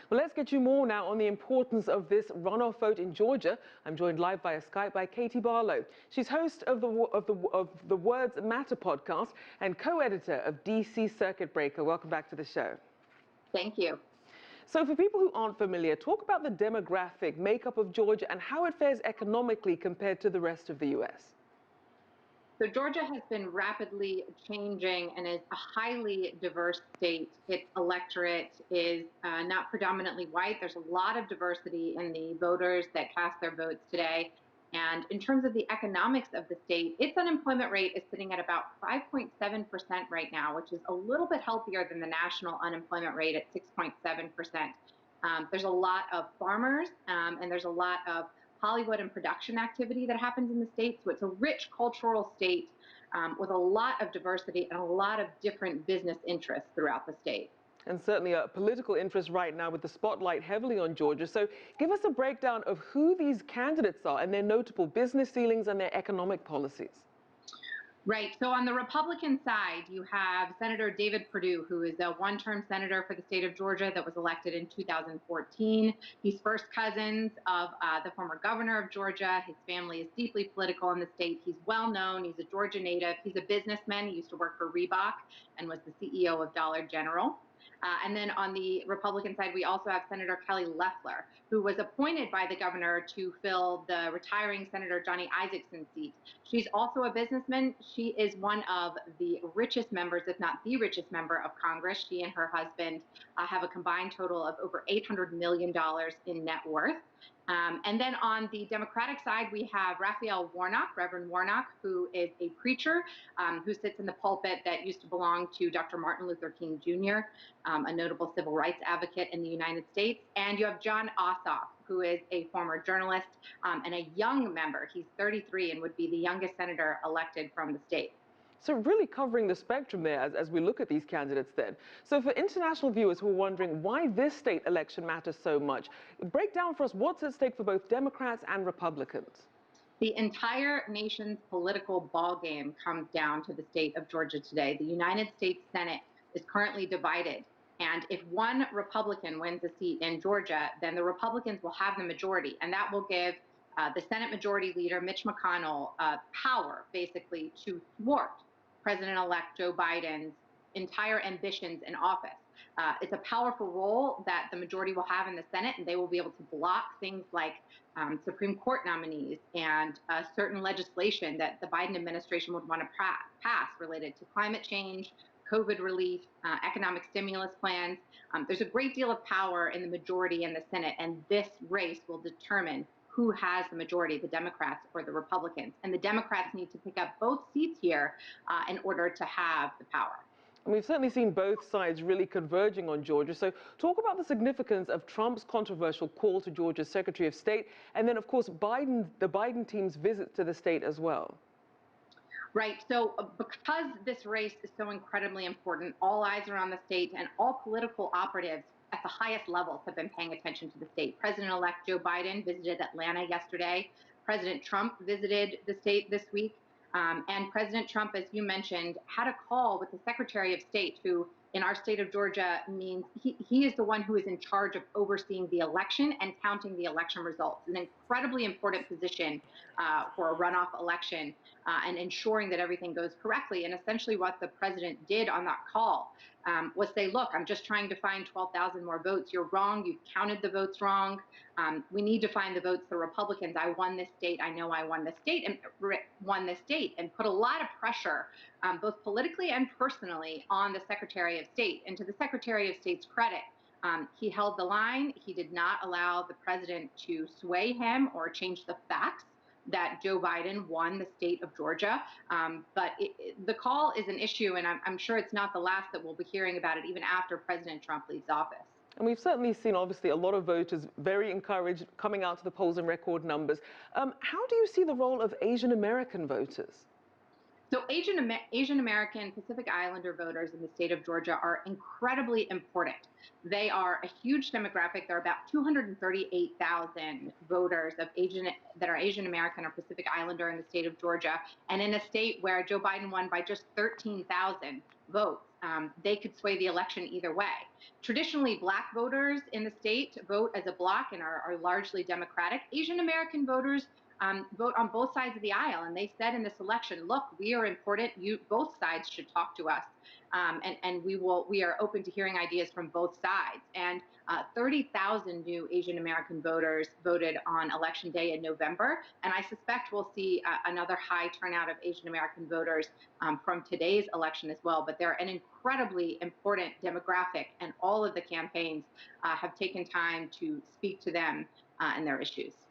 Well, let's get you more now on the importance of this runoff vote in Georgia. I'm joined live via Skype by Katie Barlow. She's host of the Words Matter podcast and co-editor of DC Circuit Breaker. Welcome back to the show. Thank you. So for people who aren't familiar, talk about the demographic makeup of Georgia and how it fares economically compared to the rest of the U.S. So Georgia has been rapidly changing and is a highly diverse state. Its electorate is not predominantly white. There's a lot of diversity in the voters that cast their votes today. And in terms of the economics of the state, its unemployment rate is sitting at about 5.7% right now, which is a little bit healthier than the national unemployment rate at 6.7%. There's a lot of farmers and there's a lot of Hollywood and production activity that happens in the state. So it's a rich cultural state with a lot of diversity and a lot of different business interests throughout the state. And certainly a political interest right now with the spotlight heavily on Georgia. So give us a breakdown of who these candidates are and their notable business dealings and their economic policies. Right. So on the Republican side, you have Senator David Perdue, who is a one-term senator for the state of Georgia that was elected in 2014. He's first cousins of the former governor of Georgia. His family is deeply political in the state. He's well known. He's a Georgia native. He's a businessman. He used to work for Reebok and was the CEO of Dollar General. And then on the Republican side, we also have Senator Kelly Loeffler, who was appointed by the governor to fill the retiring Senator Johnny Isakson's seat. She's also a businessman. She is one of the richest members, if not the richest member of Congress. She and her husband have a combined total of over $800 million in net worth. And then on the Democratic side, we have Raphael Warnock, Reverend Warnock, who is a preacher who sits in the pulpit that used to belong to Dr. Martin Luther King Jr., a notable civil rights advocate in the United States. And you have Jon Ossoff, who is a former journalist and a young member. He's 33 and would be the youngest senator elected from the state. So really covering the spectrum there as we look at these candidates then. So for international viewers who are wondering why this state election matters so much, break down for us what's at stake for both Democrats and Republicans. The entire nation's political ballgame comes down to the state of Georgia today. The United States Senate is currently divided. And if one Republican wins a seat in Georgia, then the Republicans will have the majority. And that will give the Senate Majority Leader, Mitch McConnell, power, basically, to thwart President-elect Joe Biden's entire ambitions in office. It's a powerful role that the majority will have in the Senate, and they will be able to block things like Supreme Court nominees and certain legislation that the Biden administration would want to pass related to climate change, COVID relief, economic stimulus plans. There's a great deal of power in the majority in the Senate, and this race will determine who has the majority, the Democrats or the Republicans. And the Democrats need to pick up both seats here in order to have the power. And we've certainly seen both sides really converging on Georgia. So talk about the significance of Trump's controversial call to Georgia's Secretary of State, and then, of course, the Biden team's visit to the state as well. Right. So because this race is so incredibly important, all eyes are on the state, and all political operatives at the highest levels have been paying attention to the state. President-elect Joe Biden visited Atlanta yesterday. President Trump visited the state this week. And President Trump, as you mentioned, had a call with the Secretary of State, who in our state of Georgia means he is the one who is in charge of overseeing the election and counting the election results. An incredibly important position for a runoff election and ensuring that everything goes correctly. And essentially what the president did on that call was say, look, I'm just trying to find 12,000 more votes. You're wrong. You've counted the votes wrong. We need to find the votes for Republicans. I won this state. I know I won this state and put a lot of pressure, both politically and personally, on the Secretary of State. And to the Secretary of State's credit, he held the line. He did not allow the president to sway him or change the facts that Joe Biden won the state of Georgia. But the call is an issue, and I'm sure it's not the last that we'll be hearing about it even after President Trump leaves office. And we've certainly seen, obviously, a lot of voters very encouraged coming out to the polls in record numbers. How do you see the role of Asian American voters? So Asian American Pacific Islander voters in the state of Georgia are incredibly important. They are a huge demographic. There are about 238,000 voters that are Asian American or Pacific Islander in the state of Georgia. And in a state where Joe Biden won by just 13,000, votes. They could sway the election either way. Traditionally, Black voters in the state vote as a bloc and are largely Democratic. Asian American voters vote on both sides of the aisle, and they said in this election, "Look, we are important. You both sides should talk to us, and we are open to hearing ideas from both sides." And 30,000 new Asian American voters voted on Election Day in November, and I suspect we'll see another high turnout of Asian American voters from today's election as well. But they're an incredibly important demographic, and all of the campaigns have taken time to speak to them and their issues.